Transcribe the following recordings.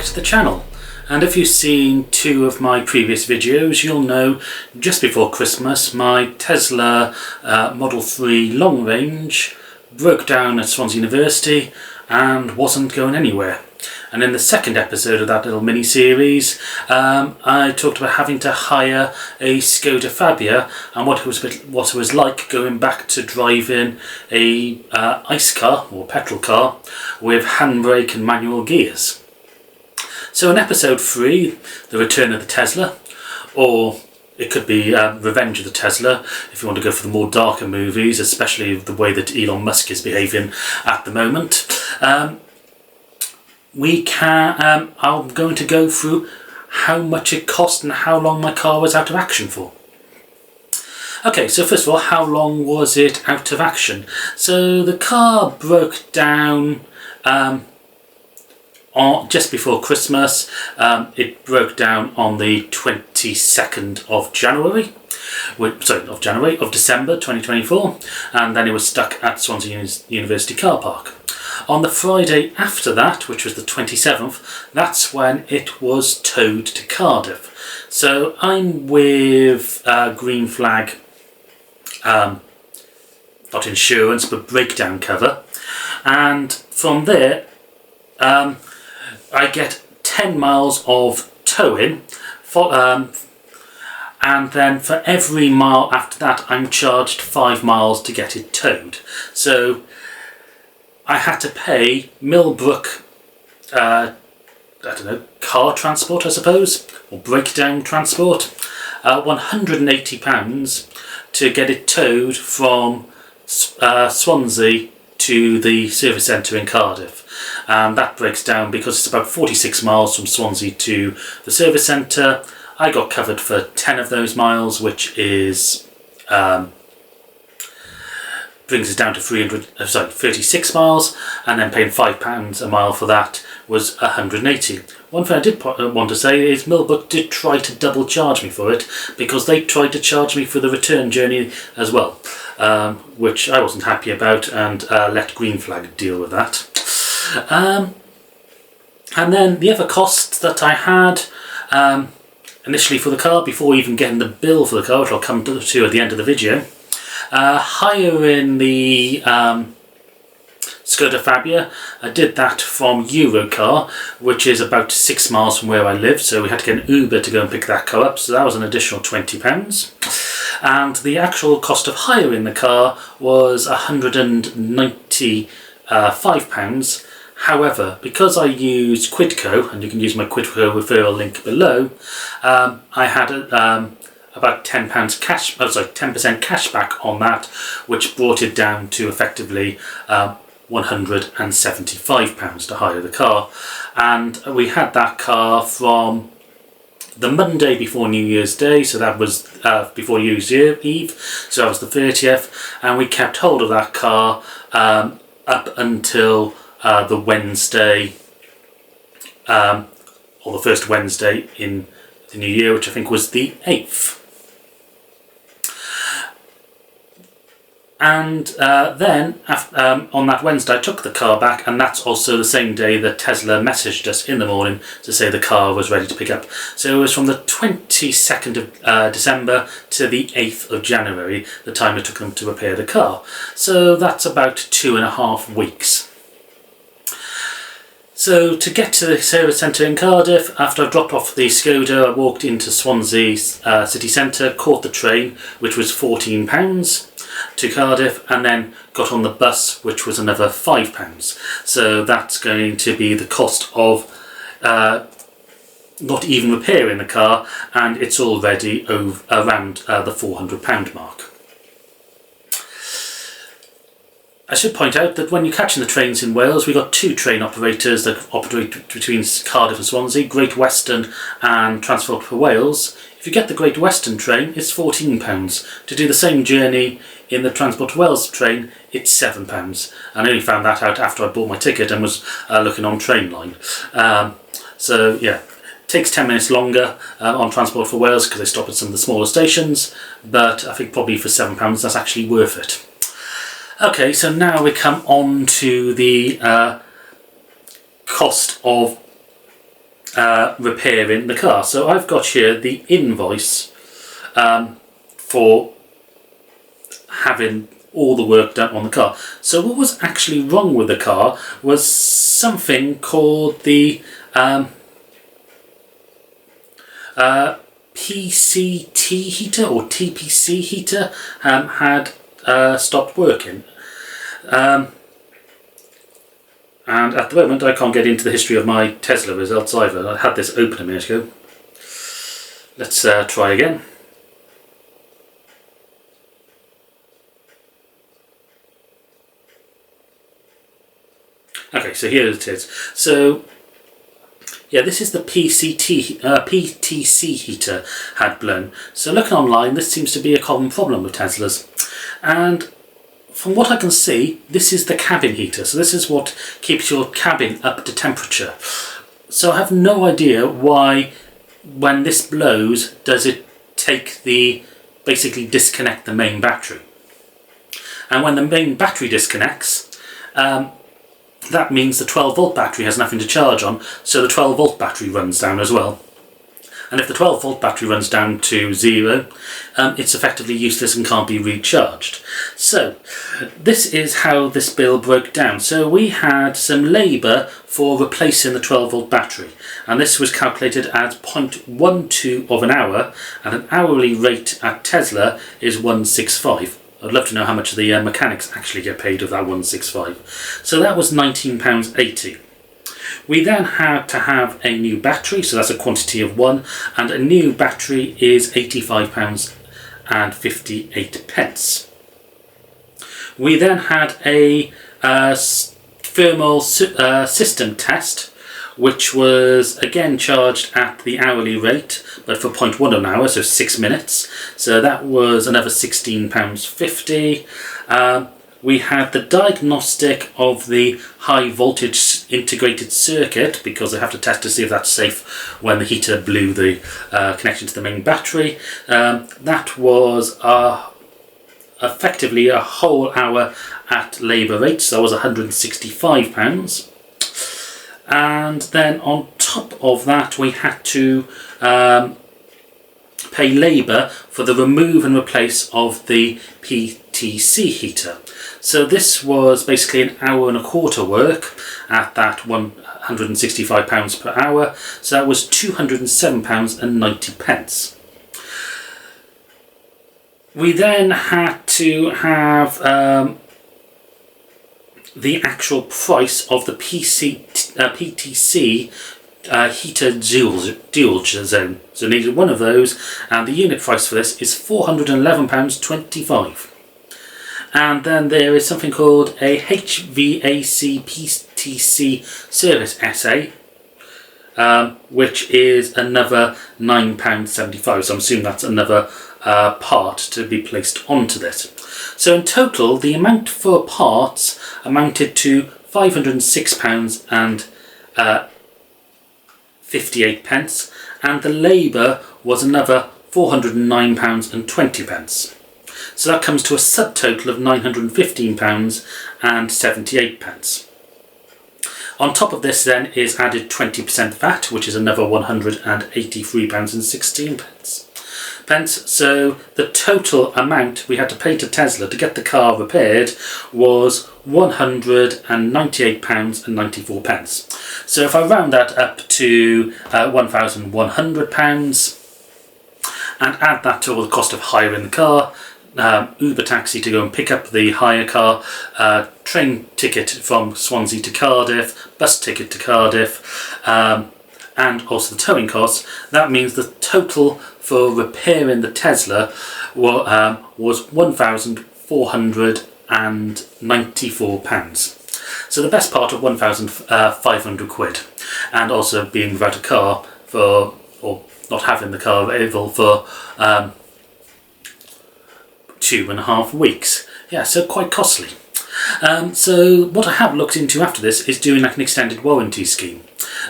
back to the channel. And if you've seen two of my previous videos, you'll know just before Christmas my Tesla Model 3 long range broke down at Swansea University and wasn't going anywhere. And in the second episode of that little mini-series, I talked about having to hire a Skoda Fabia and what it was like going back to driving a ice car or petrol car with handbrake and manual gears. So in episode 3, the return of the Tesla, or it could be Revenge of the Tesla if you want to go for the more darker movies, especially the way that Elon Musk is behaving at the moment. I'm going to go through how much it cost and how long my car was out of action for. Okay, so first of all, how long was it out of action? So the car broke down just before Christmas. It broke down on the 22nd of December 2024, and then it was stuck at Swansea University car park. On the Friday after that, which was the 27th, that's when it was towed to Cardiff. So I'm with Green Flag, not insurance, but breakdown cover. And from there, I get 10 miles of towing, and then for every mile after that, I'm charged 5 miles to get it towed. So I had to pay Millbrook, car transport, I suppose, or breakdown transport, £180 to get it towed from Swansea to the service centre in Cardiff. And that breaks down because it's about 46 miles from Swansea to the service centre. I got covered for 10 of those miles, which is brings us down to 36 miles, and then paying £5 a mile for that was 180. One thing I did want to say is Millbrook did try to double charge me for it, because they tried to charge me for the return journey as well, which I wasn't happy about, and let Green Flag deal with that. And then the other costs that I had initially for the car, before even getting the bill for the car, which I'll come to at the end of the video, hiring the Skoda Fabia. I did that from Eurocar, which is about 6 miles from where I live, so we had to get an Uber to go and pick that car up, so that was an additional £20. And the actual cost of hiring the car was £195. However, because I used Quidco, and you can use my Quidco referral link below, I had about £10 cash, 10% cash back on that, which brought it down to effectively £175 to hire the car. And we had that car from the Monday before New Year's Day, so that was before New Year's Eve, so that was the 30th, and we kept hold of that car up until the Wednesday, or the first Wednesday in the new year, which I think was the 8th. And then on that Wednesday I took the car back, and that's also the same day that Tesla messaged us in the morning to say the car was ready to pick up. So it was from the 22nd of December to the 8th of January, the time it took them to repair the car. So that's about 2.5 weeks. So to get to the service centre in Cardiff, after I dropped off the Skoda, I walked into Swansea city centre, caught the train, which was £14 to Cardiff, and then got on the bus, which was another £5. So that's going to be the cost of not even repairing the car, and it's already around the £400 mark. I should point out that when you're catching the trains in Wales, we've got 2 train operators that operate between Cardiff and Swansea, Great Western and Transport for Wales. If you get the Great Western train, it's £14. To do the same journey in the Transport for Wales train, it's £7. And I only found that out after I bought my ticket and was looking on Trainline. So yeah, it takes 10 minutes longer on Transport for Wales because they stop at some of the smaller stations, but I think probably for £7 that's actually worth it. Okay, so now we come on to the cost of repairing the car. So I've got here the invoice for having all the work done on the car. So what was actually wrong with the car was something called the PCT heater or TPC heater had stopped working. And at the moment I can't get into the history of my Tesla results either. I had this open a minute ago. Let's try again. Okay, so here it is. So yeah, this is the PTC heater had blown. So looking online, this seems to be a common problem with Teslas. And from what I can see, this is the cabin heater. So this is what keeps your cabin up to temperature. So I have no idea why, when this blows, does it basically disconnect the main battery. And when the main battery disconnects, that means the 12 volt battery has nothing to charge on, so the 12 volt battery runs down as well. And if the 12 volt battery runs down to 0, it's effectively useless and can't be recharged. So this is how this bill broke down. So we had some labour for replacing the 12 volt battery, and this was calculated as 0.12 of an hour, and an hourly rate at Tesla is 165. I'd love to know how much the mechanics actually get paid of that 165. So that was £19.80. We then had to have a new battery, so that's a quantity of 1, and a new battery is £85.58. We then had a thermal system test, which was again charged at the hourly rate, but for 0.1 an hour, so 6 minutes. So that was another £16.50. We had the diagnostic of the high voltage integrated circuit, because they have to test to see if that's safe when the heater blew the connection to the main battery. That was effectively a whole hour at labour rates, so that was £165. And then on top of that, we had to pay labour for the remove and replace of the PTC heater. So this was basically an hour and a quarter work at that £165 per hour. So that was £207.90. We then had to have the actual price of the PTC heater dual zone. So needed one of those, and the unit price for this is £411.25. And then there is something called a HVAC PTC service essay, which is another £9.75. So I'm assuming that's another part to be placed onto this. So in total, the amount for parts amounted to £506.58, and the labour was another £409.20. So that comes to a subtotal of £915.78. On top of this then is added 20% VAT, which is another £183.16. So the total amount we had to pay to Tesla to get the car repaired was £198.94. So if I round that up to £1,100 and add that to all the cost of hiring the car, Uber taxi to go and pick up the hire car, train ticket from Swansea to Cardiff, bus ticket to Cardiff, and also the towing costs, that means the total for repairing the Tesla was £1,494. So the best part of 1,500 quid, and also being without a car or not having the car available for 2.5 weeks. Yeah, so quite costly. So what I have looked into after this is doing like an extended warranty scheme.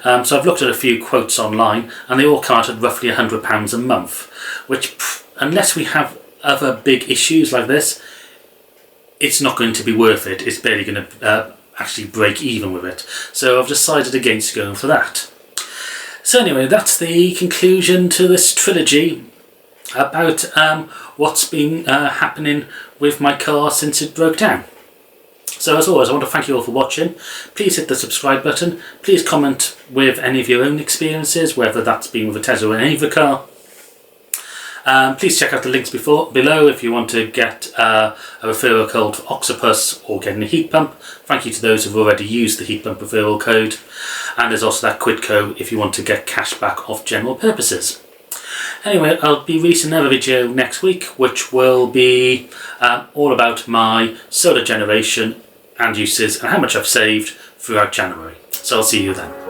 So I've looked at a few quotes online, and they all come out at roughly £100 a month, which, unless we have other big issues like this, it's not going to be worth it. It's barely going to actually break even with it. So I've decided against going for that. So anyway, that's the conclusion to this trilogy about what's been happening with my car since it broke down. So as always, I want to thank you all for watching. Please hit the subscribe button. Please comment with any of your own experiences, whether that's been with a Tesla or any other car. Please check out the links below if you want to get a referral code for Octopus or getting a heat pump. Thank you to those who've already used the heat pump referral code. And there's also that quid code if you want to get cash back off general purposes. Anyway, I'll be releasing another video next week, which will be all about my solar generation and uses and how much I've saved throughout January. So I'll see you then.